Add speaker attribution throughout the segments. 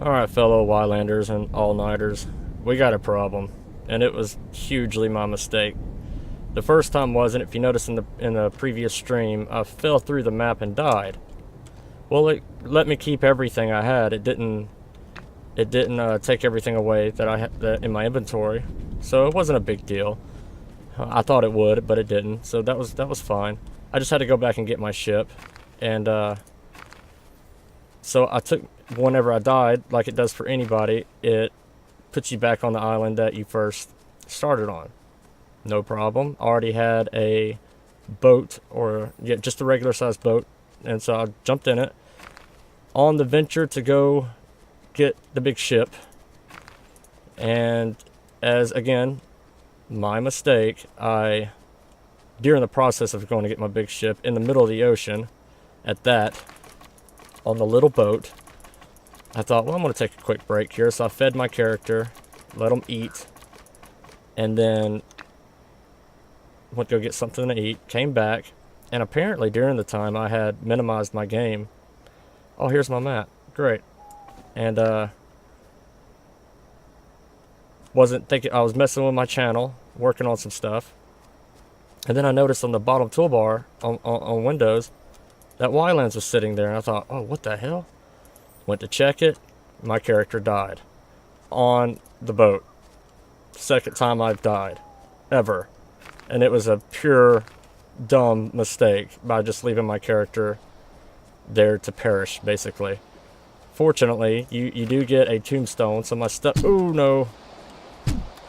Speaker 1: Alright, fellow Ylanders and all-nighters, we got a problem, and it was hugely my mistake. The first time wasn't. If you notice in the previous stream, I fell through the map and died. Well, it let me keep everything I had. It didn't take everything away that I had in my inventory, so it wasn't a big deal. I thought it would, but it didn't, so that was fine. I just had to go back and get my ship, and so I took, whenever I died, like it does for anybody, it puts you back on the island that you first started on. No problem. Already had a boat, or yeah, just a regular sized boat, and so I jumped in it on the venture to go get the big ship. And as again, my mistake, during the process of going to get my big ship in the middle of the ocean, at that, on the little boat, I thought, well, I'm going to take a quick break here. So I fed my character, let him eat, and then went to go get something to eat, came back, and apparently during the time I had minimized my game. Oh, here's my map. Great. And wasn't thinking, I was messing with my channel, working on some stuff. And then I noticed on the bottom toolbar on Windows that Ylands was sitting there, and I thought, oh, what the hell? Went to check it. My character died on the boat. Second time I've died ever. And it was a pure dumb mistake by just leaving my character there to perish, basically. Fortunately, you do get a tombstone, so my stuff... Oh, no.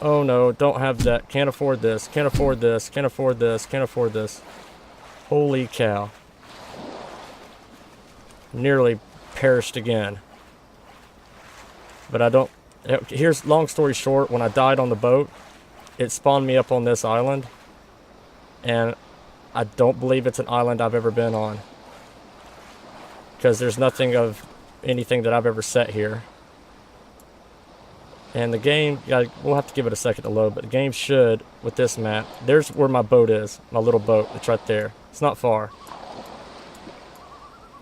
Speaker 1: Oh, no. Don't have that. Can't afford this. Can't afford this. Can't afford this. Can't afford this. Holy cow. Nearly perished again. But I don't... Here's, long story short, when I died on the boat, it spawned me up on this island. And I don't believe it's an island I've ever been on, because there's nothing of anything that I've ever set here. And the game, we'll have to give it a second to load, but the game should, with this map, there's where my boat is, my little boat. It's right there. It's not far.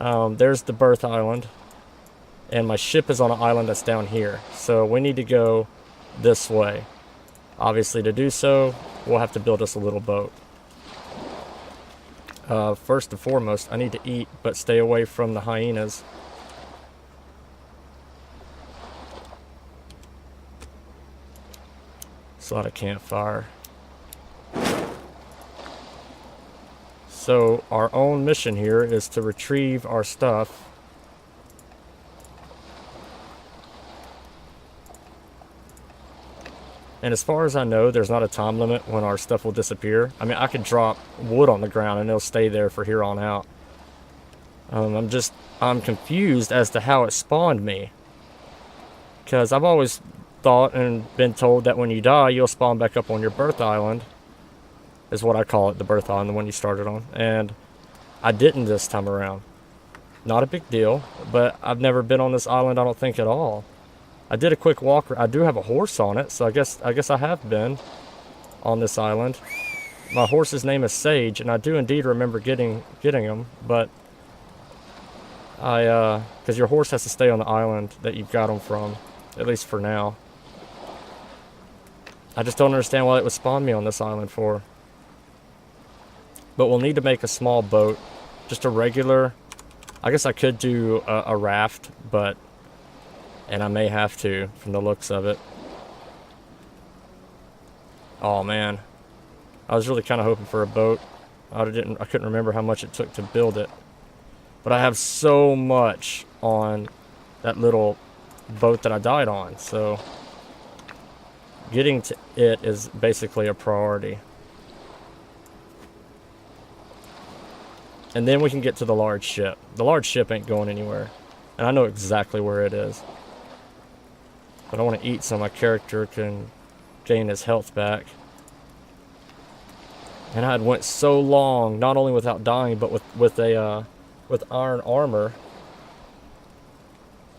Speaker 1: There's the birth island, and my ship is on an island that's down here. So we need to go this way. Obviously, to do so, we'll have to build us a little boat. First and foremost, I need to eat, but stay away from the hyenas. It's a lot of campfire. So our own mission here is to retrieve our stuff. And as far as I know, there's not a time limit when our stuff will disappear. I mean, I could drop wood on the ground and it'll stay there for here on out. I'm confused as to how it spawned me. Because I've always thought and been told that when you die, you'll spawn back up on your birth island. Is what I call it, the birth island, the one you started on. And I didn't this time around. Not a big deal, but I've never been on this island, I don't think, at all. I did a quick walk. I do have a horse on it, so I guess I have been on this island. My horse's name is Sage, and I do indeed remember getting him, but because your horse has to stay on the island that you've got him from, at least for now. I just don't understand why it would spawn me on this island for. But we'll need to make a small boat, just a regular. I guess I could do a raft, but. And I may have to, from the looks of it. Oh man, I was really kind of hoping for a boat. I couldn't remember how much it took to build it. But I have so much on that little boat that I died on, so getting to it is basically a priority. And then we can get to the large ship. The large ship ain't going anywhere, and I know exactly where it is. But I want to eat so my character can gain his health back. And I had went so long, not only without dying, but with iron armor.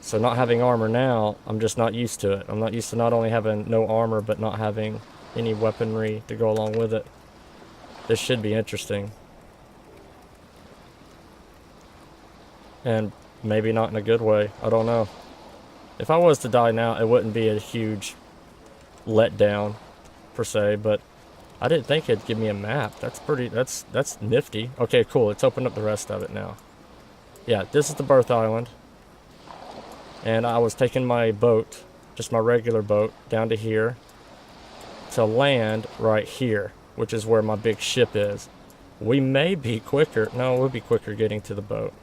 Speaker 1: So not having armor now, I'm just not used to it. I'm not used to not only having no armor, but not having any weaponry to go along with it. This should be interesting. And maybe not in a good way. I don't know. If I was to die now, it wouldn't be a huge letdown, per se, but I didn't think it'd give me a map. That's nifty. Okay, cool. Let's open up the rest of it now. Yeah, this is the birth island. And I was taking my boat, just my regular boat, down to here to land right here, which is where my big ship is. We may be quicker. No, we'll be quicker getting to the boat.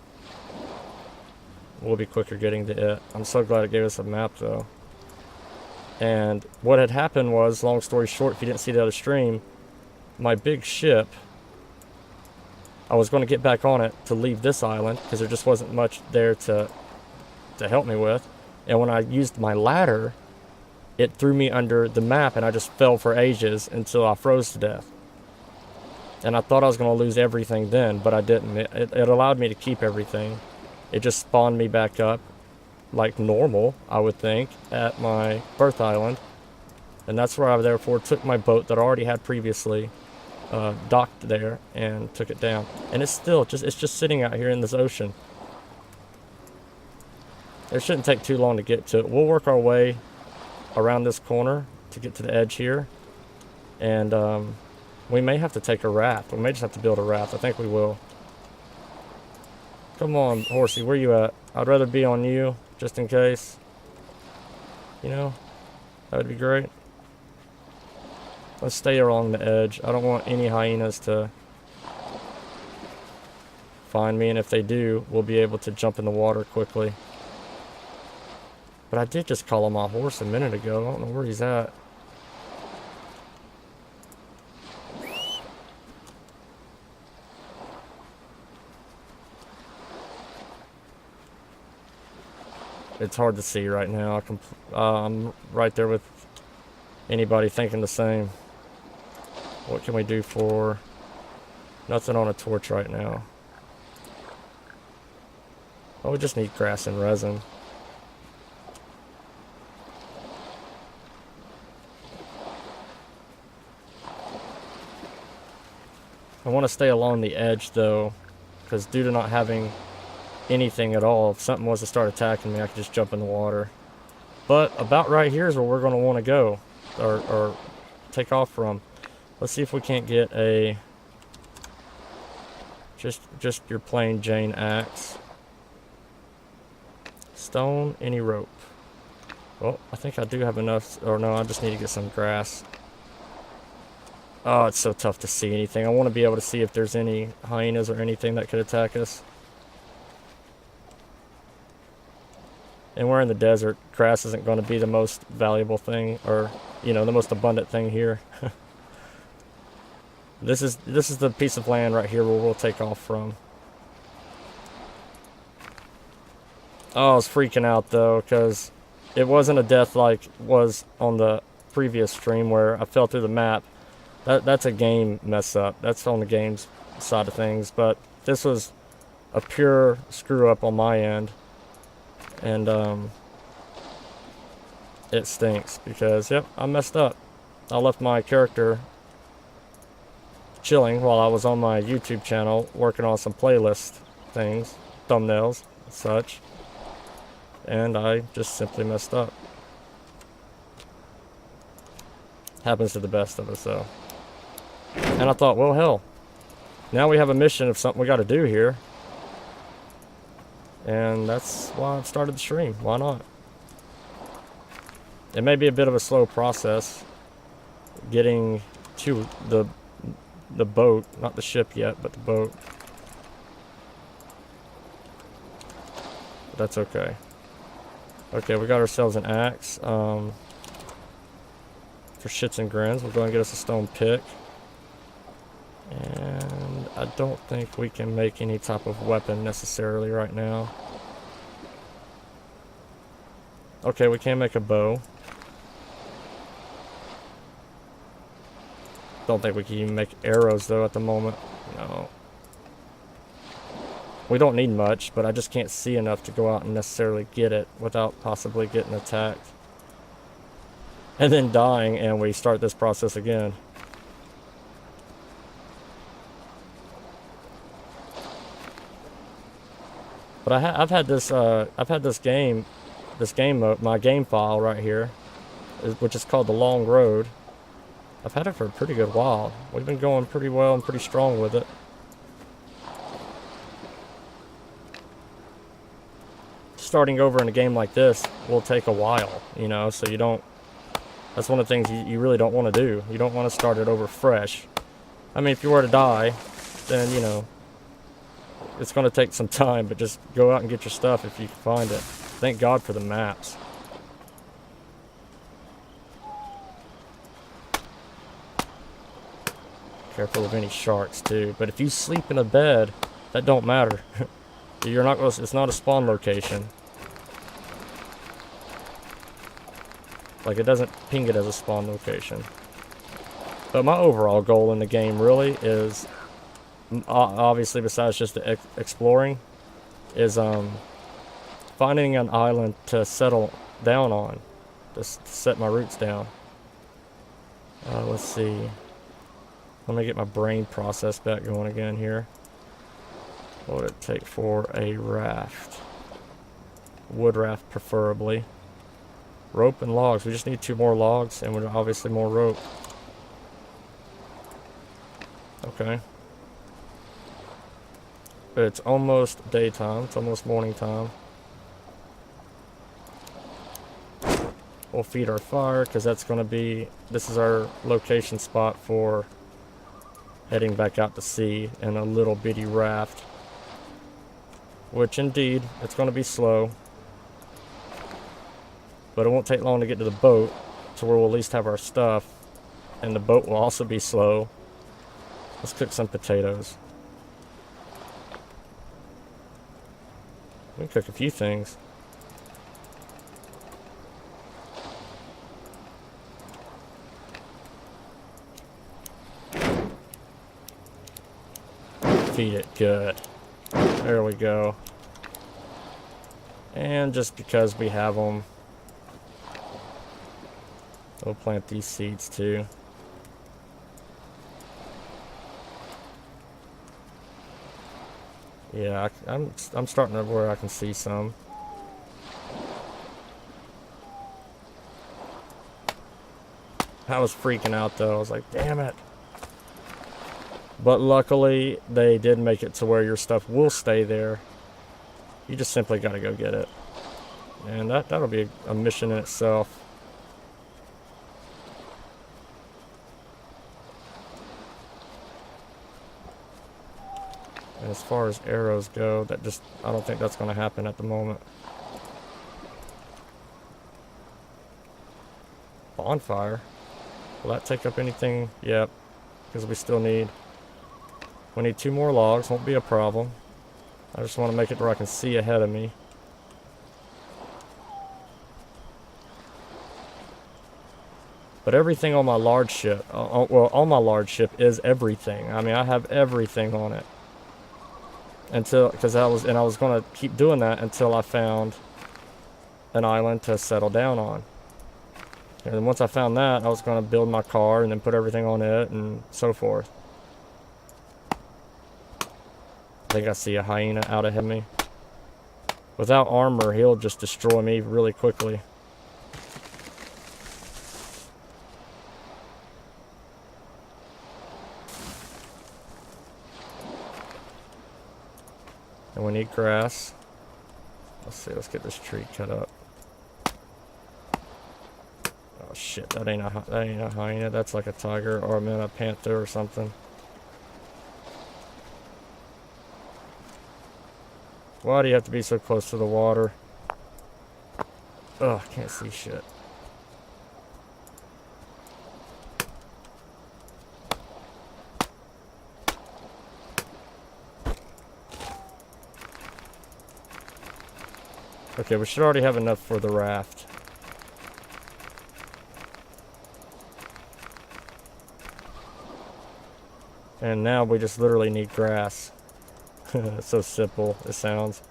Speaker 1: We'll be quicker getting to it. I'm so glad it gave us a map, though. And what had happened was, long story short, if you didn't see the other stream, my big ship, I was going to get back on it to leave this island, because there just wasn't much there to help me with. And when I used my ladder, it threw me under the map, and I just fell for ages until I froze to death. And I thought I was going to lose everything then, but I didn't. It allowed me to keep everything. It just spawned me back up like normal, I would think, at my birth island. And that's where I therefore took my boat that I already had previously docked there and took it down. And it's still just sitting out here in this ocean. It shouldn't take too long to get to it. We'll work our way around this corner to get to the edge here. And we may have to take a raft. We may just have to build a raft. I think we will. Come on, horsey, where you at? I'd rather be on you, just in case. You know, that would be great. Let's stay along the edge. I don't want any hyenas to find me, and if they do, we'll be able to jump in the water quickly. But I did just call on my horse a minute ago. I don't know where he's at. It's hard to see right now. I'm right there with anybody thinking the same. What can we do for... Nothing on a torch right now. Oh, we just need grass and resin. I want to stay along the edge, though, because due to not having anything at all, if something was to start attacking me, I could just jump in the water. But about right here is where we're going to want to go, or take off from. Let's see if we can't get a just your plain Jane axe. Stone, any rope. Well, I think I do have enough, or no, I just need to get some grass. Oh, it's so tough to see anything. I want to be able to see if there's any hyenas or anything that could attack us. And we're in the desert. Grass isn't going to be the most valuable thing, or, you know, the most abundant thing here. This is the piece of land right here where we'll take off from. Oh, I was freaking out, though, because it wasn't a death like was on the previous stream where I fell through the map. That's a game mess up. That's on the game's side of things. But this was a pure screw up on my end. And it stinks because, yep, I messed up. I left my character chilling while I was on my YouTube channel working on some playlist things, thumbnails, and such. And I just simply messed up. Happens to the best of us, though. And I thought, well, hell, now we have a mission of something we got to do here. And that's why I've started the stream. Why not? It may be a bit of a slow process getting to the boat, not the ship yet, but the boat. But that's okay. Okay, we got ourselves an axe. For shits and grins, we'll go and get us a stone pick. And I don't think we can make any type of weapon necessarily right now. Okay, we can make a bow. Don't think we can even make arrows, though, at the moment. No. We don't need much, but I just can't see enough to go out and necessarily get it without possibly getting attacked. And then dying, and we start this process again. But I've had this game this game mode, my game file right here, which is called the Long Road. I've had it for a pretty good while. We've been going pretty well and pretty strong with it. Starting over in a game like this will take a while, you know, so you don't, that's one of the things you really don't want to do. You don't want to start it over fresh. I mean, if you were to die, then, you know, it's going to take some time, but just go out and get your stuff if you can find it. Thank God for the maps. Careful of any sharks too. But if you sleep in a bed, that don't matter. You're not gonna, it's not a spawn location. Like, it doesn't ping it as a spawn location. But my overall goal in the game really is, obviously besides just the exploring, is finding an island to settle down on, to set my roots down. Let's see. Let me get my brain process back going again here. What would it take for a raft? Wood raft, preferably. Rope and logs. We just need 2 more logs, and obviously more rope. Okay. It's almost daytime. It's almost morning time. We'll feed our fire, because that's going to be... This is our location spot for heading back out to sea in a little bitty raft. Which, indeed, it's going to be slow. But it won't take long to get to the boat, to where we'll at least have our stuff. And the boat will also be slow. Let's cook some potatoes. We can cook a few things. Feed it good. There we go. And just because we have them, we'll plant these seeds too. Yeah, I'm starting to where I can see some. I was freaking out though. I was like, damn it. But luckily, they did make it to where your stuff will stay there. You just simply got to go get it. And that'll be a mission in itself. And as far as arrows go, I don't think that's going to happen at the moment. Bonfire? Will that take up anything? Yep. Because we need 2 more logs, won't be a problem. I just want to make it where I can see ahead of me. But everything on my large ship, well, on my large ship is everything. I mean, I have everything on it. Because I was going to keep doing that until I found an island to settle down on. And then once I found that, I was going to build my car and then put everything on it and so forth. I think I see a hyena out ahead of me. Without armor, he'll just destroy me really quickly. And we need grass. Let's see, let's get this tree cut up. Oh shit, that ain't a hyena, that's like a tiger or a panther or something. Why do you have to be so close to the water? Ugh, I can't see shit. Okay, we should already have enough for the raft. And now we just literally need grass. It's so simple, it sounds.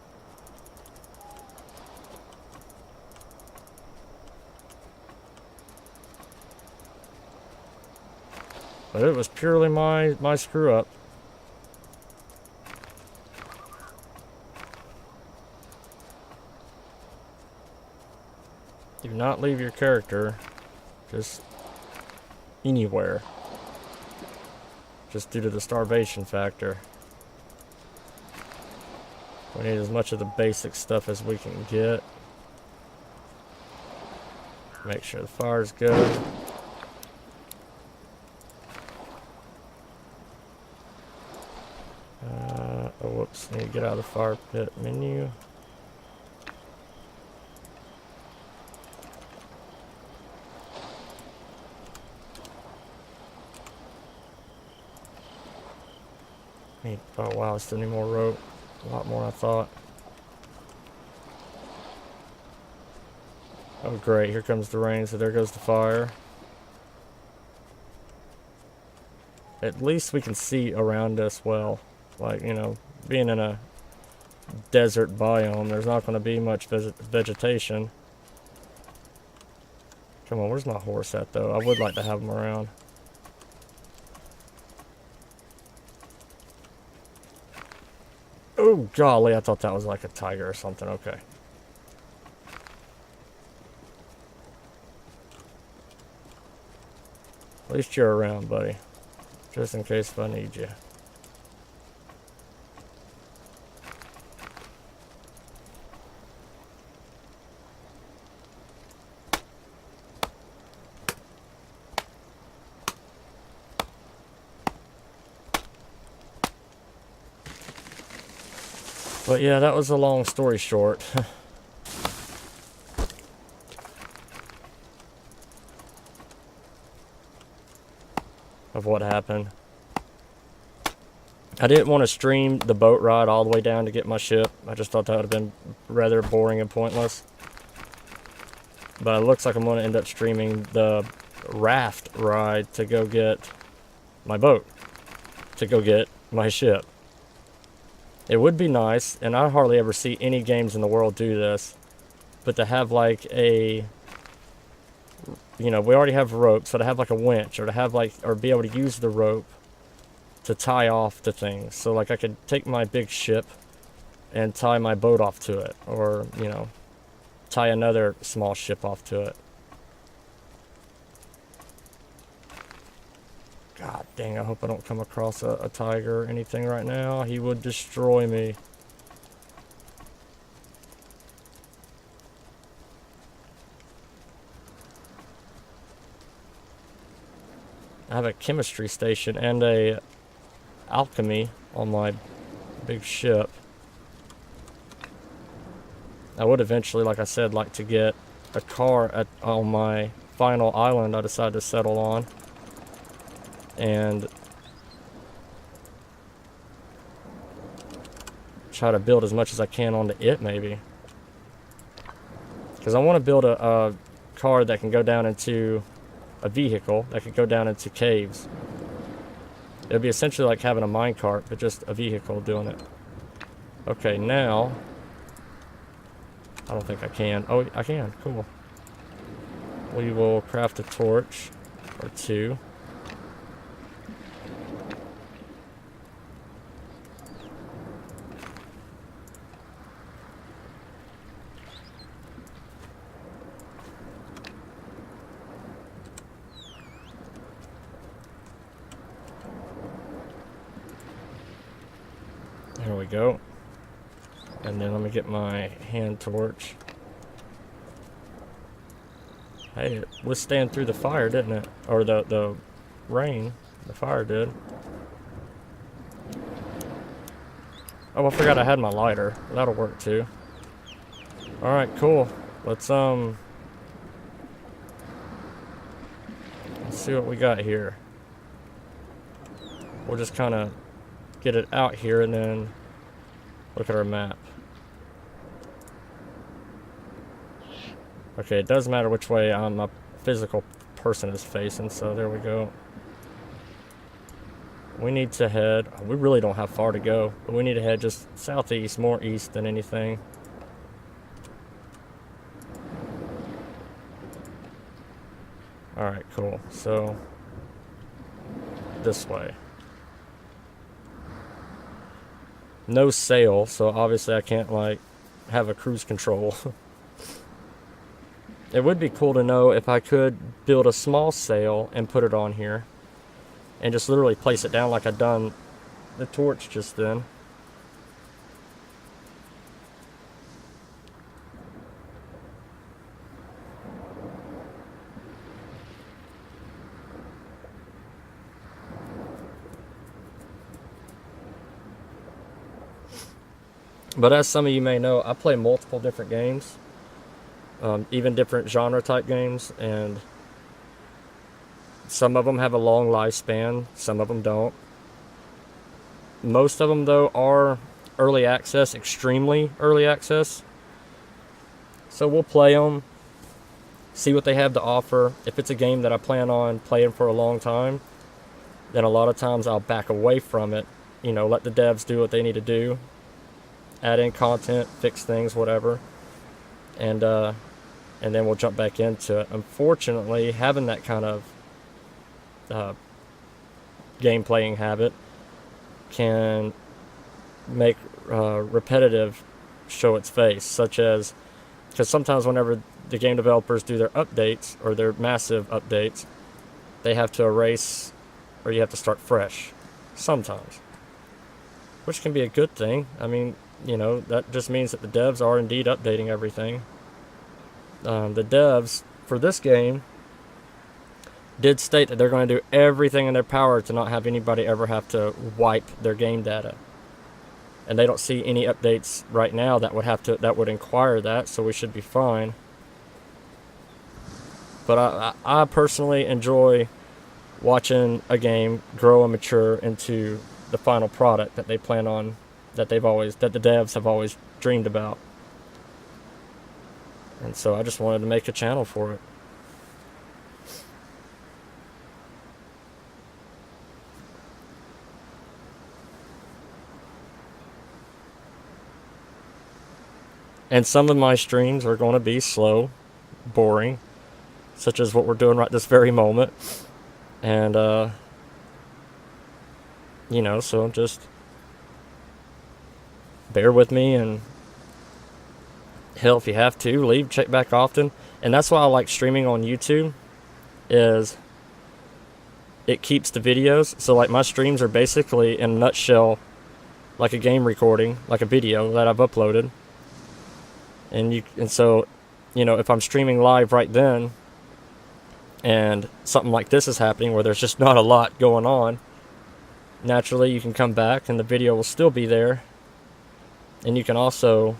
Speaker 1: But it was purely my screw up. Do not leave your character just anywhere. Just due to the starvation factor. We need as much of the basic stuff as we can get. Make sure the fire's good. Oh, whoops, need to get out of the fire pit menu. Oh wow, I still need more rope. A lot more than I thought. Oh great, here comes the rain, so there goes the fire. At least we can see around us well. Like, you know, being in a desert biome, there's not going to be much vegetation. Come on, where's my horse at though? I would like to have him around. Oh golly, I thought that was like a tiger or something. Okay. At least you're around, buddy. Just in case if I need you. But yeah, that was a long story short. Of what happened. I didn't want to stream the boat ride all the way down to get my ship. I just thought that would have been rather boring and pointless. But it looks like I'm going to end up streaming the raft ride to go get my boat. To go get my ship. It would be nice, and I hardly ever see any games in the world do this, but to have like a, you know, we already have rope, so to have like a winch, or to have like, or be able to use the rope to tie off to things. So like I could take my big ship and tie my boat off to it, or, you know, tie another small ship off to it. God dang, I hope I don't come across a tiger or anything right now. He would destroy me. I have a chemistry station and a alchemy on my big ship. I would eventually, like I said, like to get a car on my final island I decided to settle on. And try to build as much as I can onto it, maybe. Because I want to build a car that can go down into a vehicle that could go down into caves. It would be essentially like having a minecart, but just a vehicle doing it. Okay, now... I don't think I can. Oh, I can. Cool. We will craft a torch or two. There we go. And then let me get my hand torch. Hey, it withstand through the fire, didn't it? Or the rain. The fire did. Oh, I forgot I had my lighter. That'll work too. Alright, cool. Let's see what we got here. We'll just kind of get it out here and then look at our map. Okay, it does matter which way my physical person is facing, so there we go. We need to head, we really don't have far to go, but we need to head just southeast, more east than anything. Alright, cool. So, this way. No sail, so obviously I can't, like, have a cruise control. It would be cool to know if I could build a small sail and put it on here and just literally place it down like I'd done the torch just then. But as some of you may know, I play multiple different games, even different genre type games, and some of them have a long lifespan, some of them don't. Most of them, though, are early access, extremely early access. So we'll play them, see what they have to offer. If it's a game that I plan on playing for a long time, then a lot of times I'll back away from it, let the devs do what they need to do, add in content, fix things, whatever, and then we'll jump back into it. Unfortunately, having that kind of game playing habit can make repetitive show its face, such as, because sometimes whenever the game developers do their updates or their massive updates, they have to erase, or you have to start fresh sometimes, which can be a good thing. I mean, that just means that the devs are indeed updating everything. The devs for this game did state that they're going to do everything in their power to not have anybody ever have to wipe their game data. And they don't see any updates right now that would inquire that, so we should be fine. But I personally enjoy watching a game grow and mature into the final product that they plan on, that the devs have always dreamed about. And so I just wanted to make a channel for it. And some of my streams are going to be slow, boring, such as what we're doing right this very moment. And, so just bear with me, and hell, if you have to, check back often. And that's why I like streaming on YouTube, is it keeps the videos. So like my streams are basically, in a nutshell, like a game recording, like a video that I've uploaded. And so, if I'm streaming live right then, and something like this is happening where there's just not a lot going on, naturally you can come back and the video will still be there. And you can also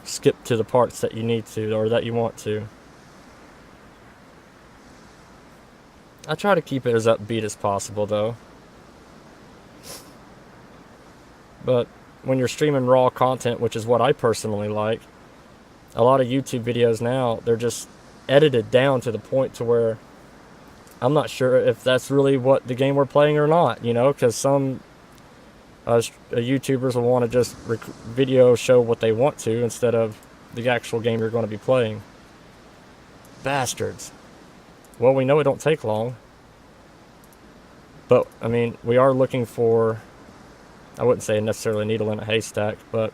Speaker 1: skip to the parts that you need to, or that you want to. I try to keep it as upbeat as possible, though. But when you're streaming raw content, which is what I personally like, a lot of YouTube videos now, they're just edited down to the point to where I'm not sure if that's really what the game we're playing or not, because some YouTubers will want to just video show what they want to instead of the actual game you're going to be playing. Bastards. Well, we know it don't take long. But, I mean, we are looking for, I wouldn't say necessarily a needle in a haystack, but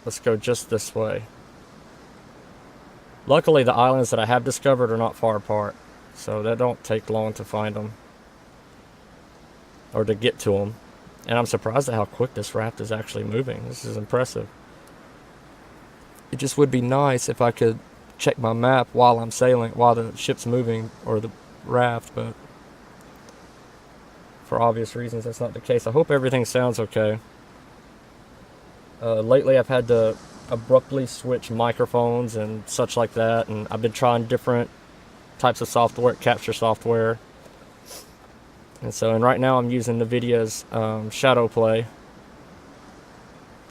Speaker 1: let's go just this way. Luckily, the islands that I have discovered are not far apart, so that don't take long to find them, or to get to them. And I'm surprised at how quick this raft is actually moving. This is impressive. It just would be nice if I could check my map while I'm sailing, while the ship's moving, or the raft, but for obvious reasons that's not the case. I hope everything sounds okay. Lately I've had to abruptly switch microphones and such like that, and I've been trying different types of software, capture software. And right now I'm using NVIDIA's Shadow Play,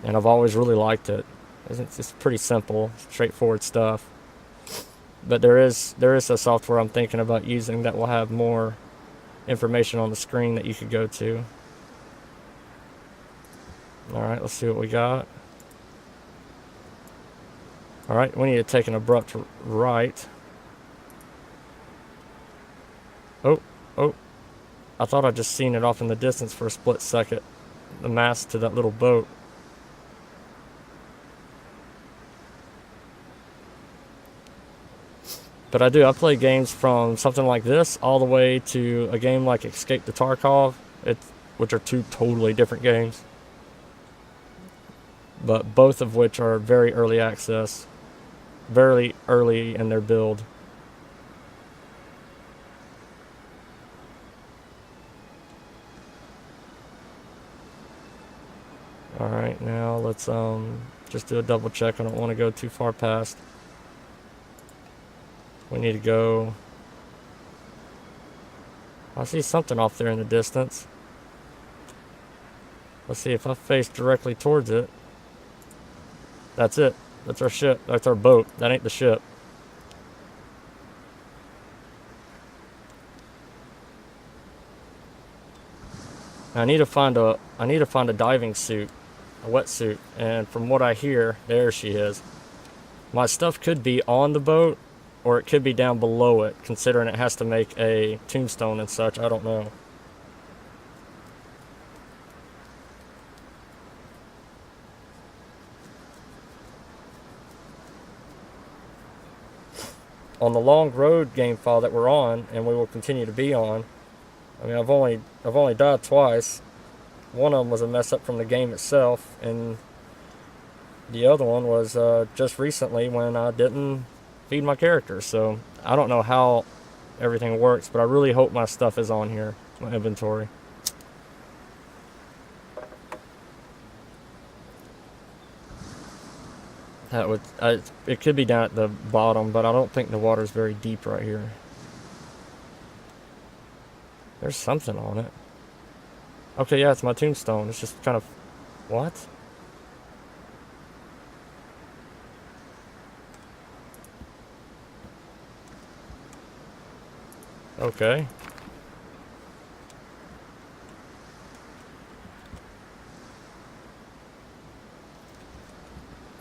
Speaker 1: and I've always really liked it. It's pretty simple, straightforward stuff. But there is a software I'm thinking about using that will have more information on the screen that you could go to. Alright, let's see what we got. Alright, we need to take an abrupt right. Oh. I thought I just seen it off in the distance for a split second. The mast to that little boat. But I play games from something like this all the way to a game like Escape the Tarkov, which are two totally different games. But both of which are very early access, very early in their build. Alright, now let's just do a double check. I don't want to go too far past. We need to go... I see something off there in the distance. Let's see if I face directly towards it. That's it. That's our ship. That's our boat. That ain't the ship. I need to find a diving suit, a wetsuit, and from what I hear, there she is. My stuff could be on the boat, or it could be down below it, considering it has to make a tombstone and such. I don't know. On the long road game file that we're on, and we will continue to be on, I mean, I've only died twice. One of them was a mess up from the game itself, and the other one was just recently when I didn't feed my character. So I don't know how everything works, but I really hope my stuff is on here, my inventory. It could be down at the bottom, but I don't think the water's very deep right here. There's something on it. Okay, yeah, it's my tombstone. It's just kind of... What? Okay.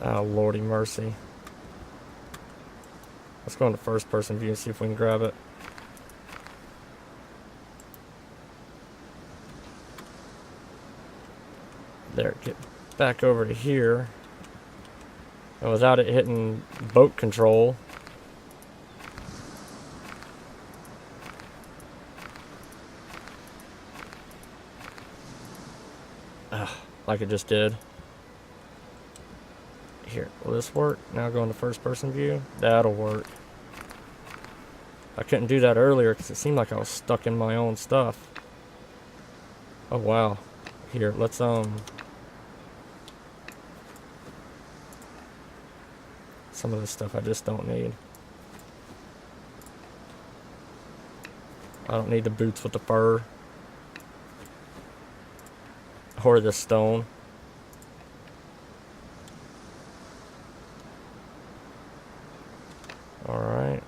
Speaker 1: Oh, lordy mercy. Let's go into first person view and see if we can grab it. There, get back over to here. And without it hitting boat control. Like it just did. Here, will this work? Now go into first person view. That'll work. I couldn't do that earlier because it seemed like I was stuck in my own stuff. Oh wow. Here, let's some of this stuff I just don't need. I don't need the boots with the fur. Or the stone. Alright.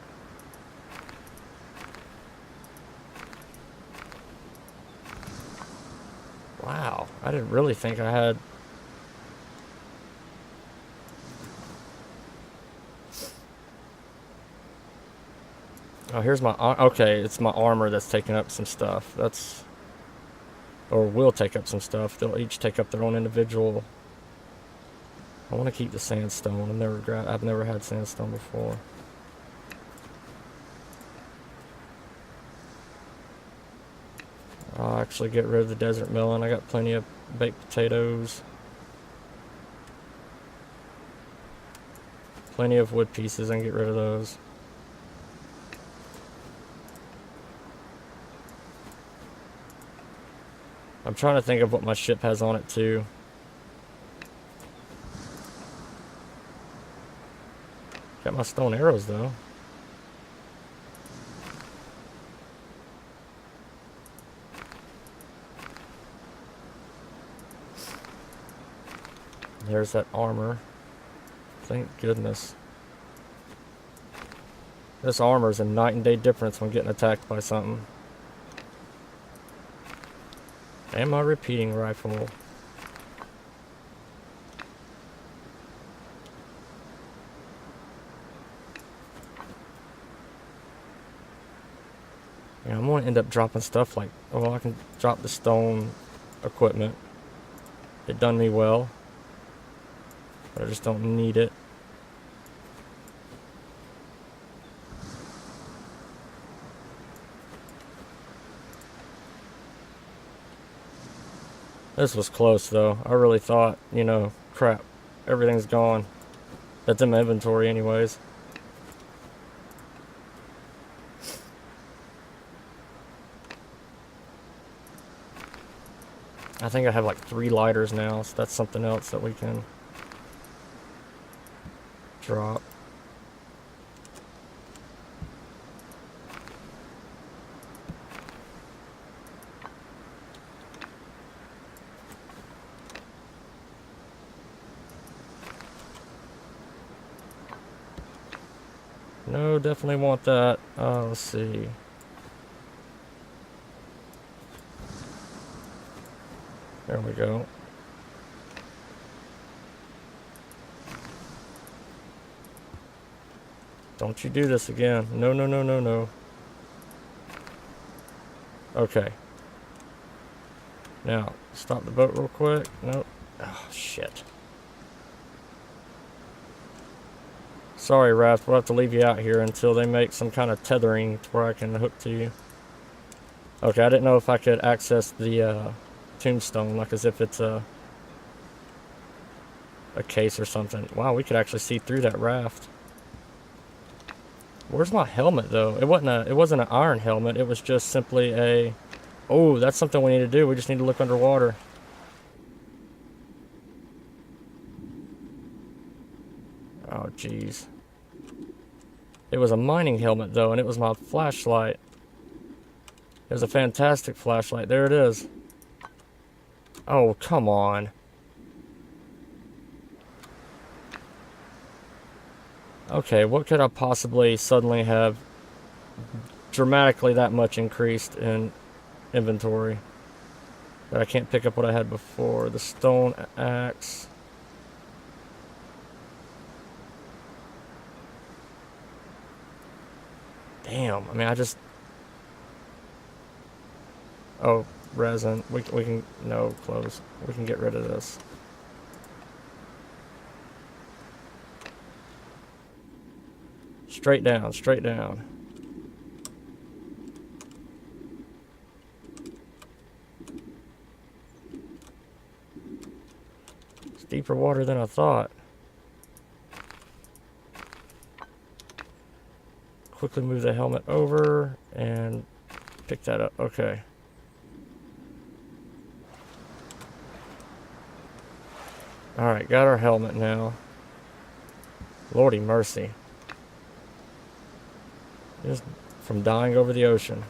Speaker 1: Wow, I didn't really think I had... Oh, here's my... Okay, it's my armor that's taking up some stuff. That's... Or will take up some stuff. They'll each take up their own individual... I want to keep the sandstone. I've never had sandstone before. I'll actually get rid of the desert melon. I got plenty of baked potatoes. Plenty of wood pieces. I can get rid of those. I'm trying to think of what my ship has on it too. Got my stone arrows though. There's that armor. Thank goodness. This armor is a night and day difference when getting attacked by something. And my repeating rifle. Yeah, I'm gonna end up dropping stuff like, well, I can drop the stone equipment. It done me well. But I just don't need it. This was close though. I really thought, you know, crap, everything's gone. That's in my inventory anyways. I think I have like 3 lighters now, so that's something else that we can drop. No, definitely want that. Let's see. There we go. Don't you do this again. No, no, no, no, no. Okay. Now, stop the boat real quick. Nope. Oh, shit. Sorry, Raft. We'll have to leave you out here until they make some kind of tethering to where I can hook to you. Okay, I didn't know if I could access the tombstone, like as if it's a case or something. Wow, we could actually see through that raft. Where's my helmet though? It wasn't an iron helmet. It was just simply a. Oh, that's something we need to do. We just need to look underwater. Oh, jeez. It was a mining helmet though, and it was my flashlight. It was a fantastic flashlight. There it is. Oh, come on. Okay, what could I possibly suddenly have dramatically that much increased in inventory that I can't pick up what I had before? The stone axe. Damn, I mean, I just... Oh, resin. We can... No, close. We can get rid of this. Straight down, straight down. It's deeper water than I thought. Quickly move the helmet over and pick that up. Okay. Alright, got our helmet now. Lordy mercy. Just from dying over the ocean.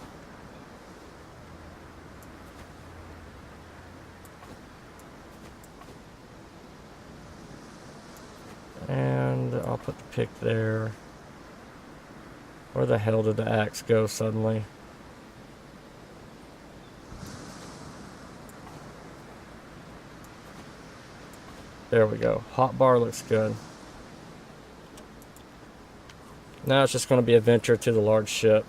Speaker 1: And I'll put the pick there. Where the hell did the axe go suddenly? There we go. Hot bar looks good. Now it's just going to be a venture to the large ship.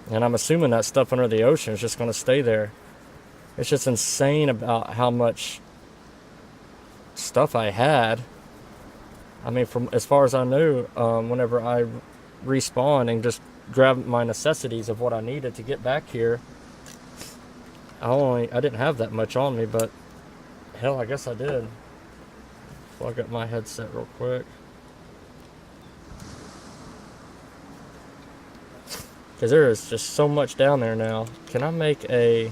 Speaker 1: And I'm assuming that stuff under the ocean is just going to stay there. It's just insane about how much stuff I had. I mean, from as far as I knew, whenever I respawned and just grabbed my necessities of what I needed to get back here, I didn't have that much on me, but hell, I guess I did. Plug up my headset real quick. Because there is just so much down there now. Can I make a...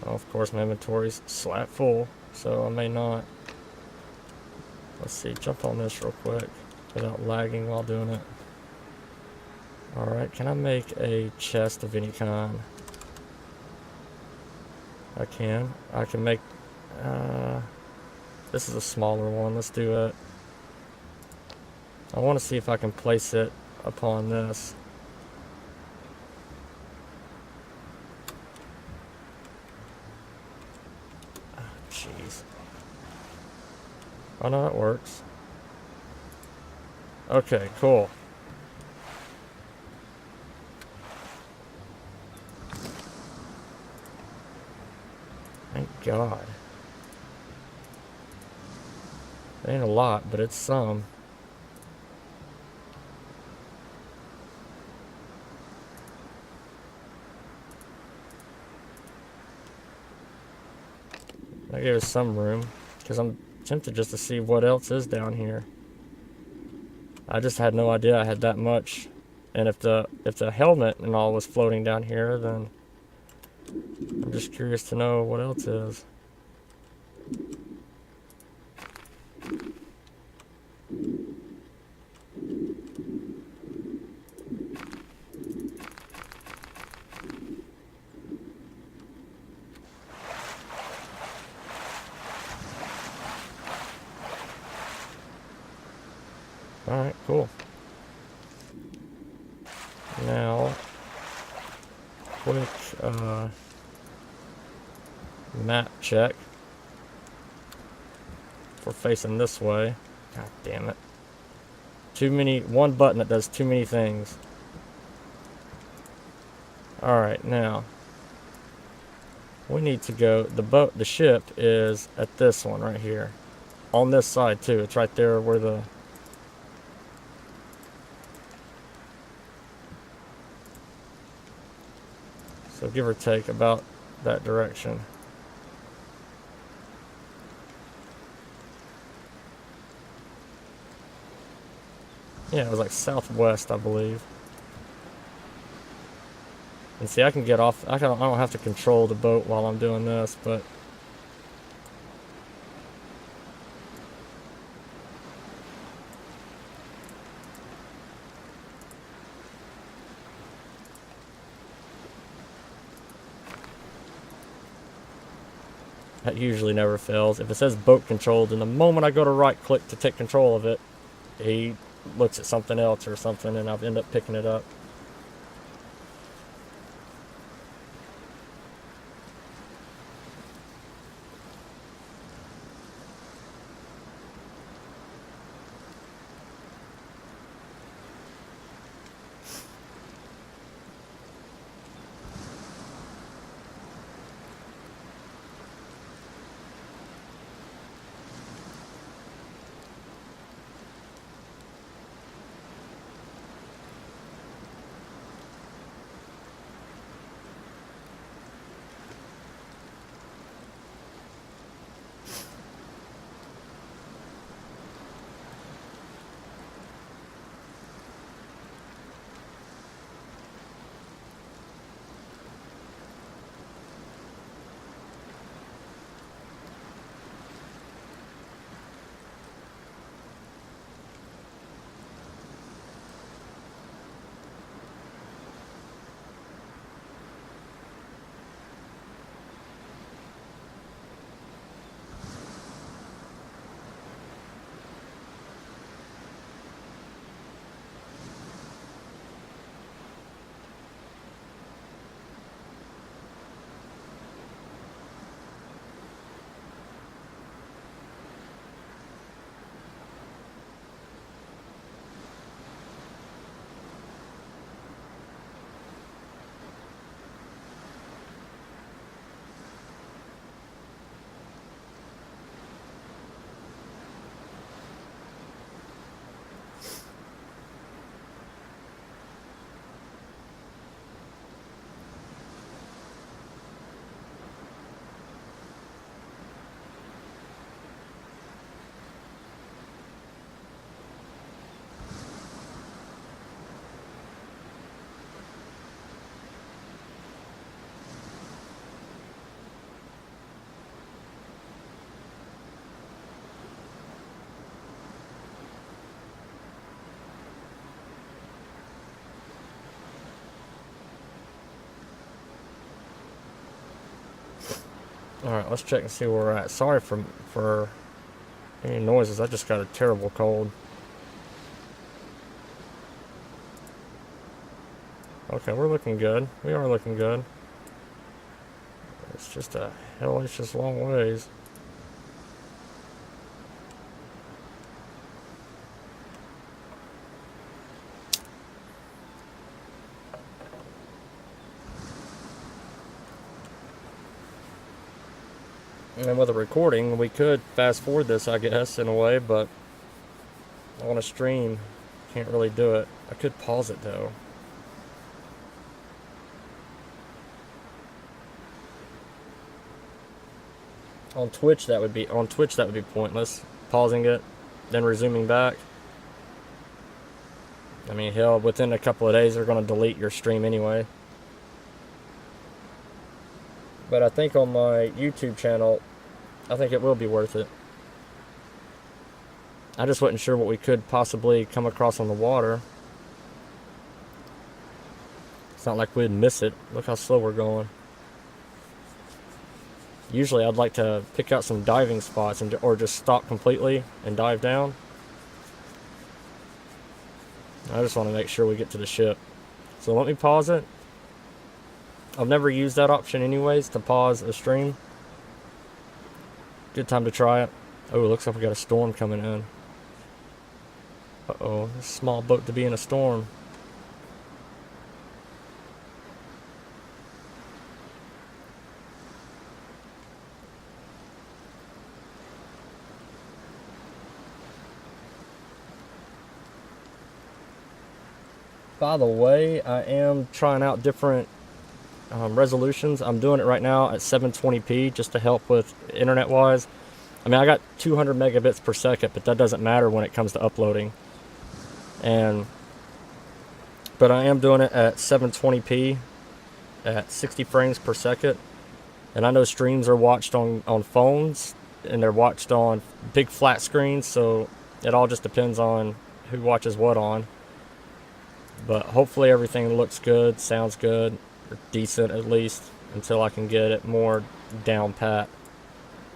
Speaker 1: Oh, of course, my inventory's slap full, so I may not. Let's see, jump on this real quick without lagging while doing it. Alright, can I make a chest of any kind? I can. I can make... this is a smaller one. Let's do it. I want to see if I can place it upon this. Jeez. Oh no, that works. Okay, cool. Thank God. Ain't a lot, but it's some. That gave us some room, because I'm tempted just to see what else is down here. I just had no idea I had that much. And if the helmet and all was floating down here, then I'm just curious to know what else is. Alright, cool. Now, quick map check. If we're facing this way. God damn it. One button that does too many things. Alright, now. We need to go, the ship is at this one right here. On this side too, it's right there where the... So give or take about that direction. Yeah, it was like southwest, I believe. And see, I can get off. I don't have to control the boat while I'm doing this, but that usually never fails. If it says boat controlled, and the moment I go to right click to take control of it, he looks at something else or something, and I'll end up picking it up. Alright, let's check and see where we're at. Sorry for any noises. I just got a terrible cold. Okay, we're looking good. We are looking good. It's just a hellacious long ways. And with a recording, we could fast forward this, I guess, in a way, but on a stream, can't really do it. I could pause it though. On Twitch that would be pointless. Pausing it, then resuming back. I mean, hell, within a couple of days they're going to delete your stream anyway. But I think on my YouTube channel, I think it will be worth it. I just wasn't sure what we could possibly come across on the water. It's not like we'd miss it. Look how slow we're going. Usually I'd like to pick out some diving spots or just stop completely and dive down. I just want to make sure we get to the ship. So let me pause it. I've never used that option anyways, to pause a stream. Good time to try it. Oh, it looks like we got a storm coming in. Uh-oh, this small boat to be in a storm. By the way, I am trying out different resolutions. I'm doing it right now at 720p just to help with internet-wise. I mean, I got 200 megabits per second, but that doesn't matter when it comes to uploading. But I am doing it at 720p at 60 frames per second. And I know streams are watched on phones, and they're watched on big flat screens, so it all just depends on who watches what on. But hopefully everything looks good, sounds good, or decent at least, until I can get it more down pat.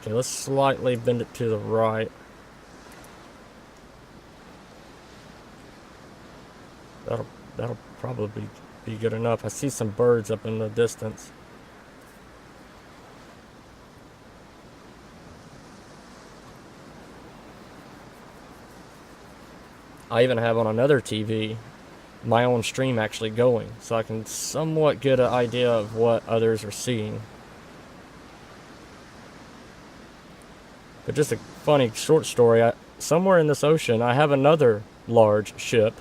Speaker 1: Okay, let's slightly bend it to the right. That'll probably be good enough. I see some birds up in the distance. I even have on another TV my own stream actually going, so I can somewhat get an idea of what others are seeing. But just a funny short story, somewhere in this ocean I have another large ship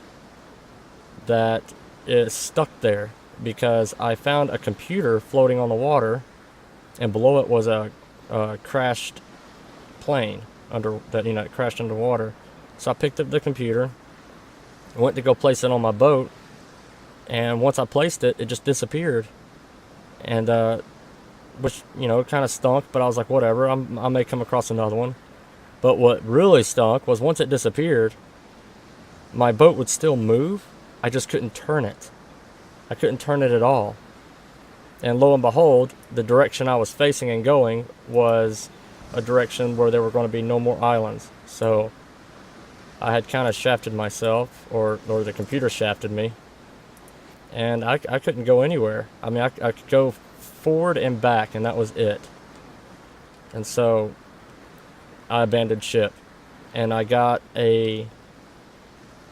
Speaker 1: that is stuck there because I found a computer floating on the water, and below it was a crashed plane it crashed underwater. So I picked up the computer, went to go place it on my boat, and once I placed it, it just disappeared. And which, kind of stunk, but I was like, whatever, I may come across another one. But what really stunk was once it disappeared, my boat would still move, I just couldn't turn it. I couldn't turn it at all. And lo and behold, the direction I was facing and going was a direction where there were going to be no more islands. So I had kind of shafted myself, or the computer shafted me, and I couldn't go anywhere. I mean, I could go forward and back, and that was it. And so I abandoned ship, and I got I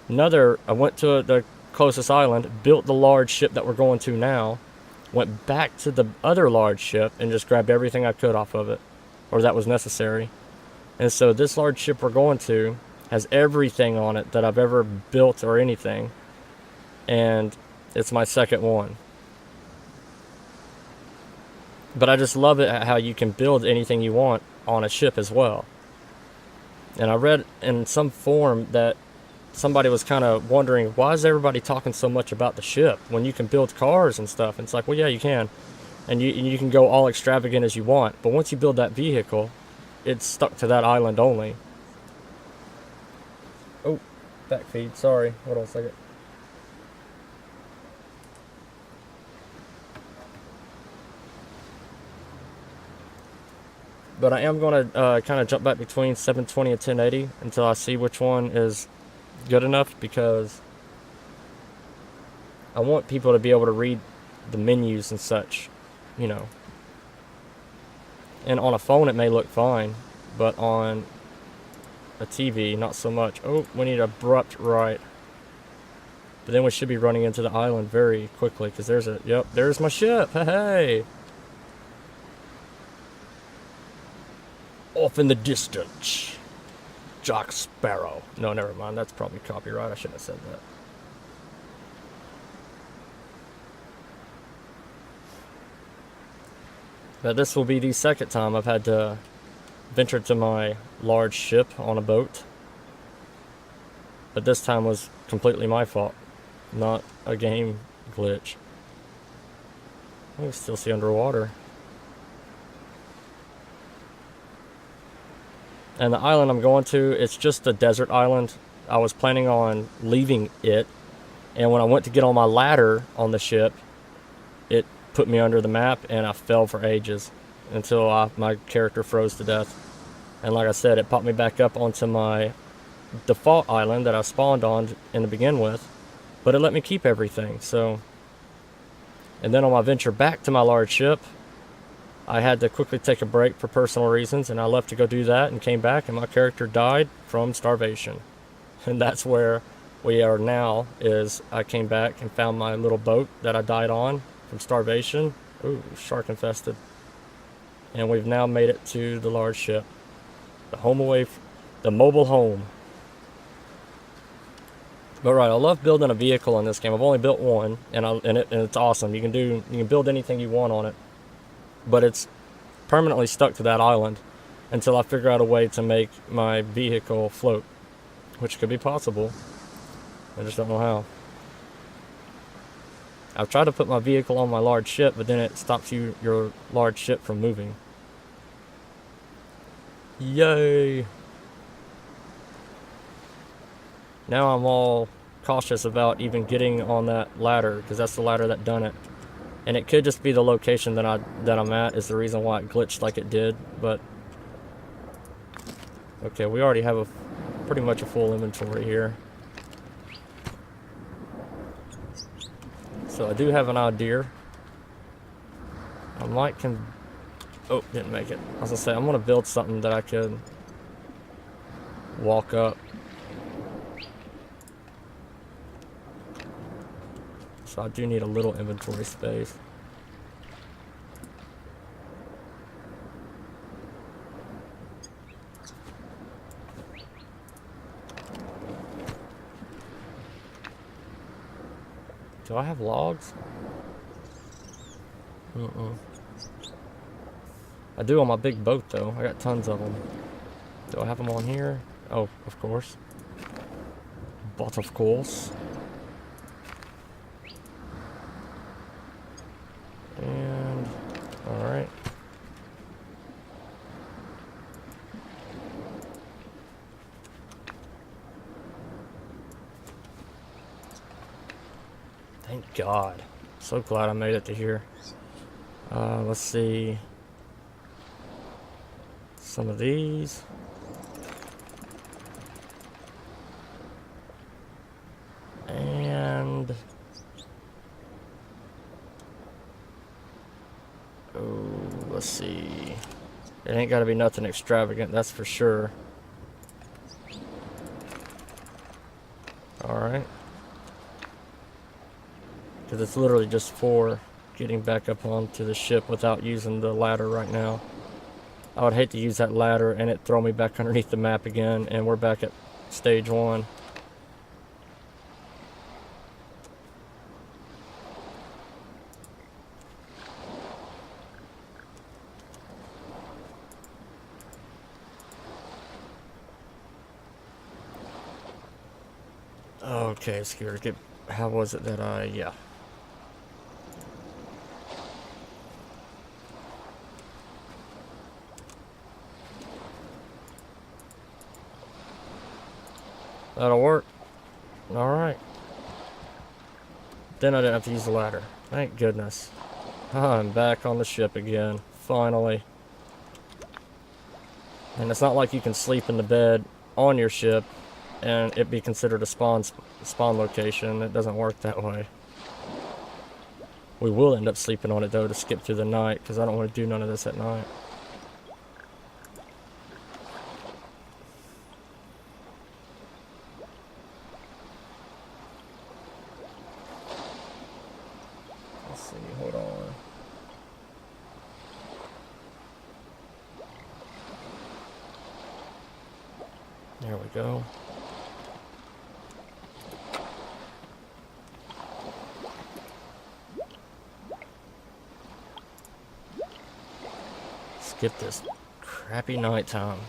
Speaker 1: went to the closest island, built the large ship that we're going to now, went back to the other large ship, and just grabbed everything I could off of it, or that was necessary. And so this large ship we're going to has everything on it that I've ever built or anything, and it's my second one. But I just love it how you can build anything you want on a ship as well. And I read in some forum that somebody was kind of wondering, why is everybody talking so much about the ship when you can build cars and stuff? And it's like, well, yeah, you can, and you can go all extravagant as you want, but once you build that vehicle, it's stuck to that island only. Oh, back feed, sorry, hold on a second. But I am going to kind of jump back between 720 and 1080 until I see which one is good enough, because I want people to be able to read the menus and such, And on a phone it may look fine, but on a TV, not so much. Oh, we need abrupt right. But then we should be running into the island very quickly, because there's my ship. Hey! Off in the distance, Jack Sparrow. No, never mind. That's probably copyright. I shouldn't have said that. But this will be the second time I've had to venture to my large ship on a boat. But this time was completely my fault, not a game glitch. I can still see underwater. And the island I'm going to, it's just a desert island. I was planning on leaving it, and when I went to get on my ladder on the ship, it put me under the map, and I fell for ages until my character froze to death. And like I said, it popped me back up onto my default island that I spawned on in to begin with, but it let me keep everything. So, and then on my venture back to my large ship, I had to quickly take a break for personal reasons, and I left to go do that and came back, and my character died from starvation. And that's where we are now, is I came back and found my little boat that I died on from starvation. Ooh, shark infested. And we've now made it to the large ship. The the mobile home. But right, I love building a vehicle in this game. I've only built one, and it's awesome. You can build anything you want on it. But it's permanently stuck to that island until I figure out a way to make my vehicle float, which could be possible. I just don't know how. I've tried to put my vehicle on my large ship, but then it stops your large ship from moving. Yay! Now I'm all cautious about even getting on that ladder, because that's the ladder that done it. And it could just be the location that I'm at is the reason why it glitched like it did, but okay, we already have pretty much a full inventory here. So I do have an idea. I might oh, didn't make it. I was gonna say I'm gonna build something that I could walk up. So I do need a little inventory space. Do I have logs? I do on my big boat though. I got tons of them. Do I have them on here? Oh, of course. But of course. And alright. Thank God. So glad I made it to here. Let's see. Some of these. And let's see. It ain't gotta be nothing extravagant, that's for sure. Alright. Because it's literally just for getting back up onto the ship without using the ladder right now. I would hate to use that ladder and it throw me back underneath the map again, and we're back at stage 1. Okay, Scooter, how was it that yeah. That'll work. Alright. Then I didn't have to use the ladder. Thank goodness. I'm back on the ship again. Finally. And it's not like you can sleep in the bed on your ship and it be considered a spawn location. It doesn't work that way. We will end up sleeping on it though to skip through the night, because I don't want to do none of this at night. Let's see, hold on. There we go. Skip this crappy nighttime.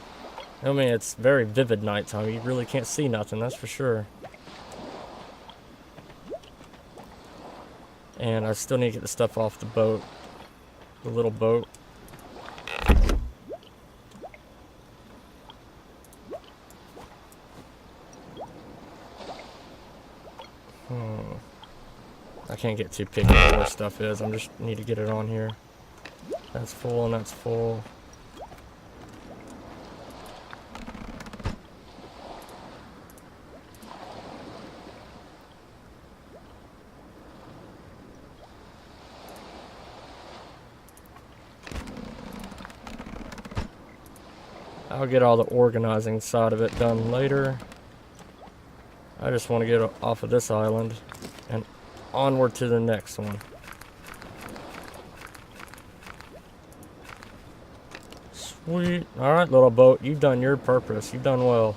Speaker 1: I mean, it's very vivid nighttime. You really can't see nothing, that's for sure. And I still need to get the stuff off the boat. The little boat. I can't get too picky where this stuff is. I just need to get it on here. That's full and that's full. I'll get all the organizing side of it done later. I just want to get off of this island and onward to the next one. Sweet. Alright, little boat. You've done your purpose. You've done well.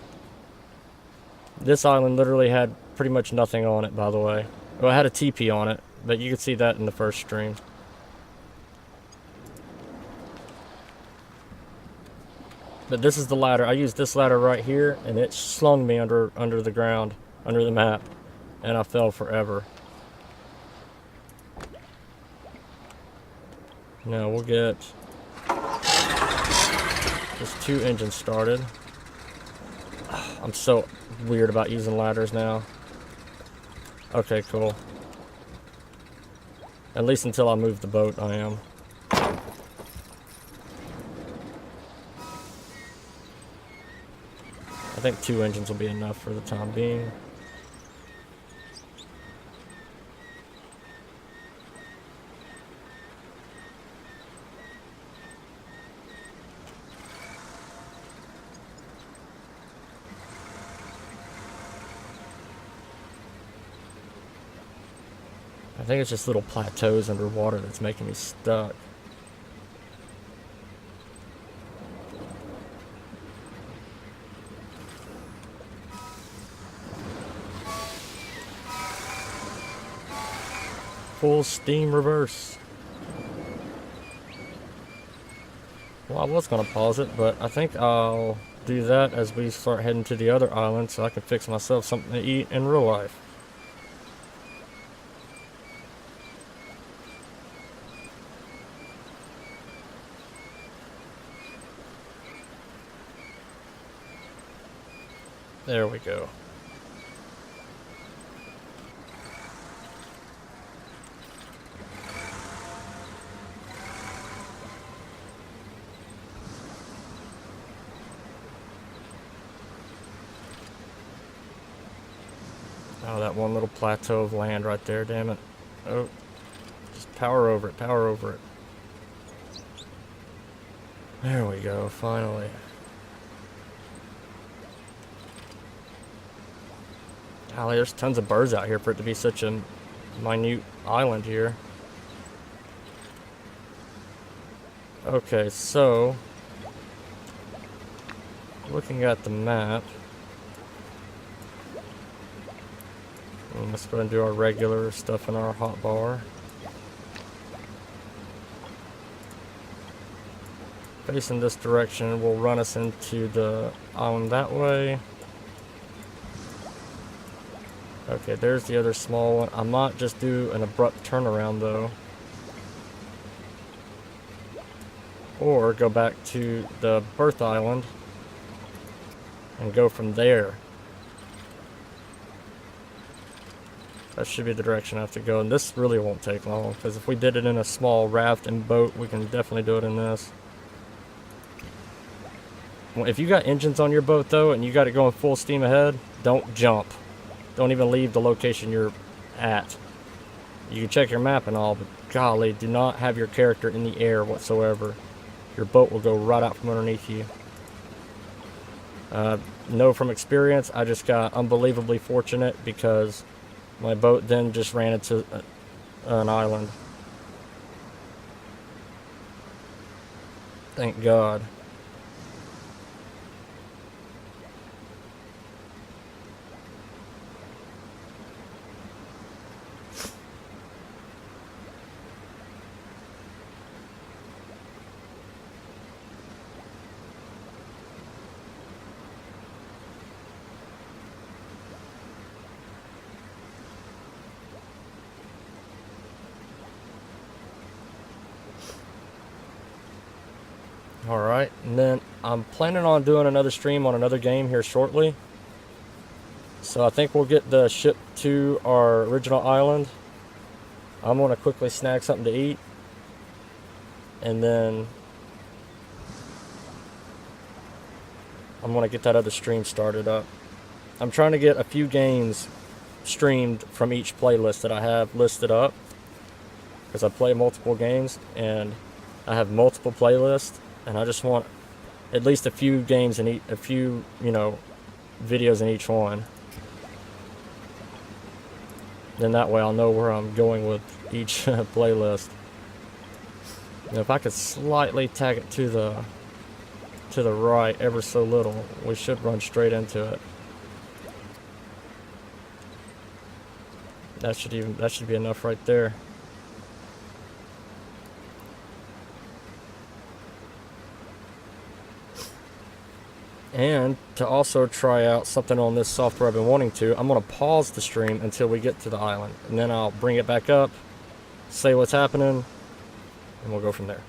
Speaker 1: This island literally had pretty much nothing on it, by the way. Well, it had a teepee on it, but you could see that in the first stream. But this is the ladder. I used this ladder right here, and it slung me under the ground, under the map, and I fell forever. Now we'll get just 2 engines started. I'm so weird about using ladders now. Okay, cool. At least until I move the boat, I am. I think 2 engines will be enough for the time being. I think it's just little plateaus underwater that's making me stuck. Full steam reverse. Well, I was going to pause it, but I think I'll do that as we start heading to the other island so I can fix myself something to eat in real life. There we go. Oh, that one little plateau of land right there, damn it. Oh, just power over it, power over it. There we go, finally. Golly, there's tons of birds out here for it to be such a minute island here. Okay, so looking at the map, let's go ahead and do our regular stuff in our hotbar. Facing this direction will run us into the island that way. Okay, there's the other small one. I might just do an abrupt turnaround though. Or go back to the birth island and go from there. That should be the direction I have to go, and this really won't take long, because if we did it in a small raft and boat, we can definitely do it in this. Well, if you got engines on your boat though, and you got it going full steam ahead, don't jump. Don't even leave the location you're at. You can check your map and all, but golly, do not have your character in the air whatsoever. Your boat will go right out from underneath you. Know from experience, I just got unbelievably fortunate because my boat then just ran into an island. Thank God. Alright, and then I'm planning on doing another stream on another game here shortly. So I think we'll get the ship to our original island. I'm going to quickly snag something to eat. And then I'm going to get that other stream started up. I'm trying to get a few games streamed from each playlist that I have listed up, because I play multiple games and I have multiple playlists, and I just want at least a few games in a few, videos in each one. Then that way I'll know where I'm going with each playlist. And if I could slightly tag it to the right ever so little, we should run straight into it. That should be enough right there. And to also try out something on this software I've been wanting to, I'm going to pause the stream until we get to the island. And then I'll bring it back up, say what's happening, and we'll go from there.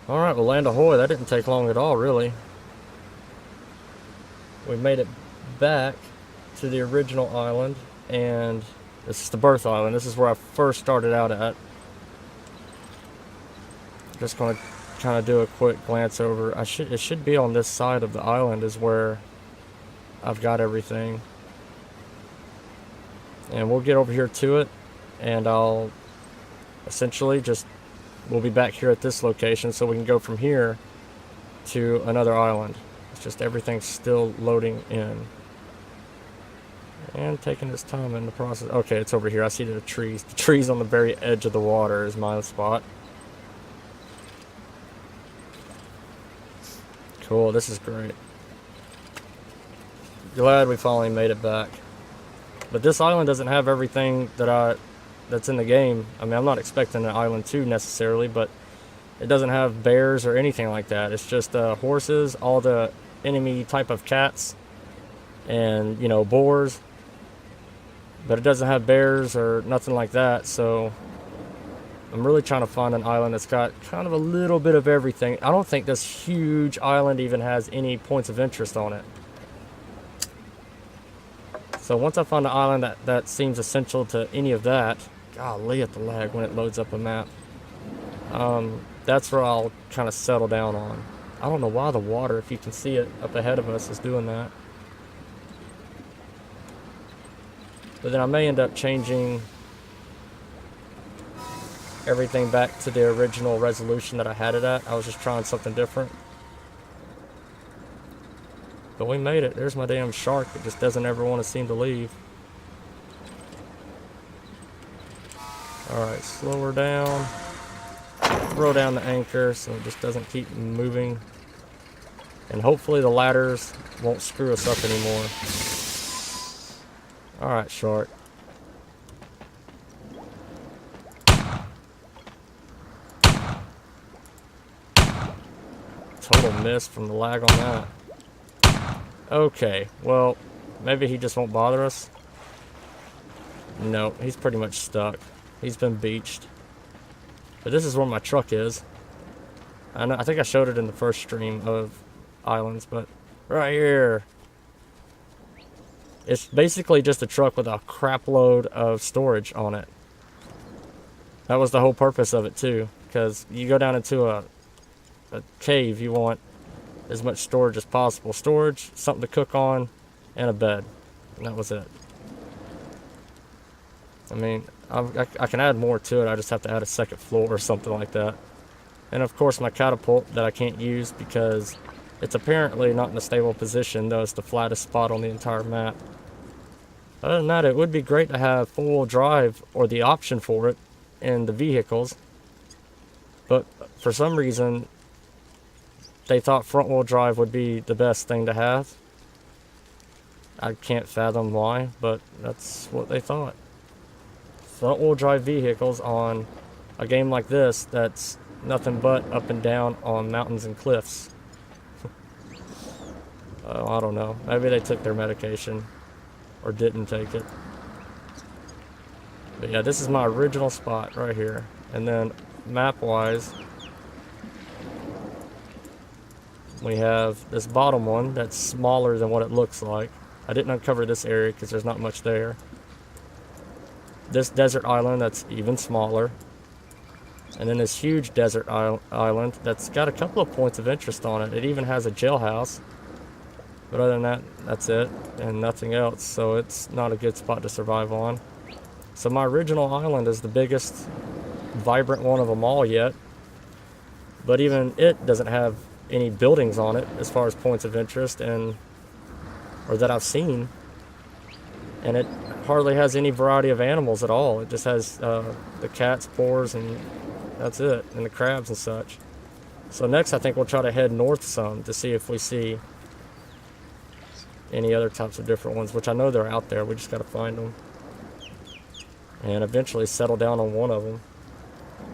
Speaker 1: Alright, well, land ahoy. That didn't take long at all, really. We made it back to the original island, and this is the birth island. This is where I first started out at. Just going to kind of do a quick glance over. It should be on this side of the island is where I've got everything. And we'll get over here to it, and I'll essentially we'll be back here at this location so we can go from here to another island. It's just everything's still loading in. And taking its time in the process. Okay, it's over here. I see the trees. The trees on the very edge of the water is my spot. Cool, this is great. Glad we finally made it back. But this island doesn't have everything that's in the game. I mean, I'm not expecting an island 2 necessarily, but it doesn't have bears or anything like that. It's just horses, all the enemy type of cats, and, boars. But it doesn't have bears or nothing like that, so I'm really trying to find an island that's got kind of a little bit of everything. I don't think this huge island even has any points of interest on it. So once I find an island that seems essential to any of that, Golly at the lag when it loads up a map. That's where I'll kind of settle down on. I don't know why the water, if you can see it up ahead of us, is doing that. But then I may end up changing everything back to the original resolution that I had it at. I was just trying something different. But we made it. There's my damn shark that just doesn't ever want to seem to leave. Alright, slow her down. Throw down the anchor so it just doesn't keep moving. And hopefully the ladders won't screw us up anymore. Alright, shark. Total miss from the lag on that. Okay, well, maybe he just won't bother us. No, he's pretty much stuck. He's been beached. But this is where my truck is. I think I showed it in the first stream of Ylands, but right here. It's basically just a truck with a crap load of storage on it. That was the whole purpose of it too, because you go down into a cave, you want as much storage as possible. Storage, something to cook on, and a bed. And that was it. I mean, I can add more to it. I just have to add a second floor or something like that. And of course my catapult that I can't use because it's apparently not in a stable position, though it's the flattest spot on the entire map. Other than that, it would be great to have four-wheel drive or the option for it in the vehicles. But for some reason, they thought front-wheel drive would be the best thing to have. I can't fathom why, but that's what they thought. Front-wheel drive vehicles on a game like this that's nothing but up and down on mountains and cliffs. I don't know. Maybe they took their medication or didn't take it. But yeah, this is my original spot right here. And then map-wise, we have this bottom one that's smaller than what it looks like. I didn't uncover this area because there's not much there. This desert island that's even smaller. And then this huge desert island that's got a couple of points of interest on it. It even has a jailhouse. But other than that, that's it. And nothing else. So it's not a good spot to survive on. So my original island is the biggest, vibrant one of them all yet. But even it doesn't have any buildings on it as far as points of interest or that I've seen. And it hardly has any variety of animals at all. It just has the cats, boars, and that's it, and the crabs and such. So next I think we'll try to head north some to see if we see any other types of different ones, which I know they're out there. We just got to find them and eventually settle down on one of them.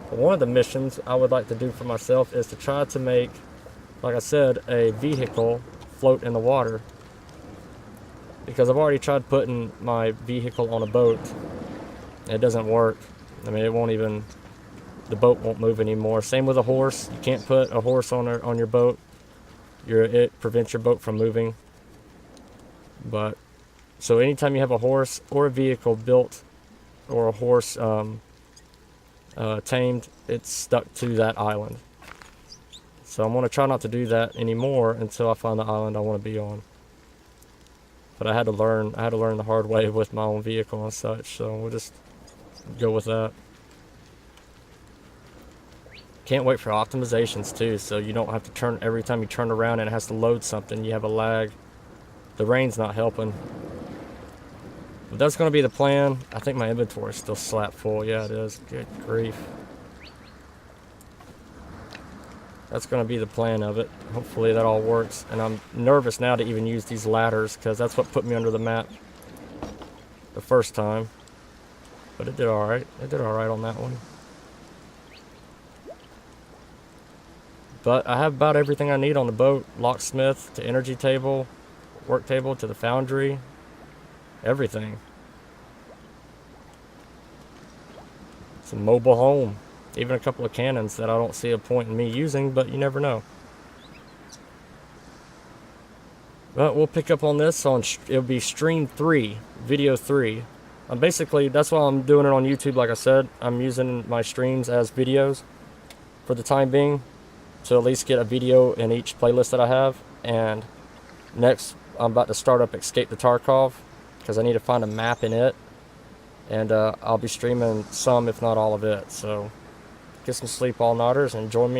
Speaker 1: But one of the missions I would like to do for myself is to try to make, like I said, a vehicle float in the water. Because I've already tried putting my vehicle on a boat. It doesn't work. I mean, it won't even, the boat won't move anymore. Same with a horse. You can't put a horse on your boat. It prevents your boat from moving. But, so anytime you have a horse or a vehicle built or a horse tamed, it's stuck to that island. So I'm going to try not to do that anymore until I find the island I want to be on. But I had to learn the hard way with my own vehicle and such, so we'll just go with that. Can't wait for optimizations too, so you don't have to turn every time you turn around and it has to load something, you have a lag. The rain's not helping. But that's going to be the plan. I think my inventory is still slap full. Yeah, it is. Good grief. That's going to be the plan of it. Hopefully that all works. And I'm nervous now to even use these ladders because that's what put me under the map the first time. But it did alright. It did alright on that one. But I have about everything I need on the boat. Locksmith to energy table, work table to the foundry. Everything. It's a mobile home. Even a couple of cannons that I don't see a point in me using, but you never know. But we'll pick up on this on, it'll be stream 3, video 3 Basically, that's why I'm doing it on YouTube. Like I said, I'm using my streams as videos for the time being, to at least get a video in each playlist that I have. And next, I'm about to start up Escape the Tarkov, because I need to find a map in it. And I'll be streaming some, if not all of it. So get some sleep, all nighters, and join me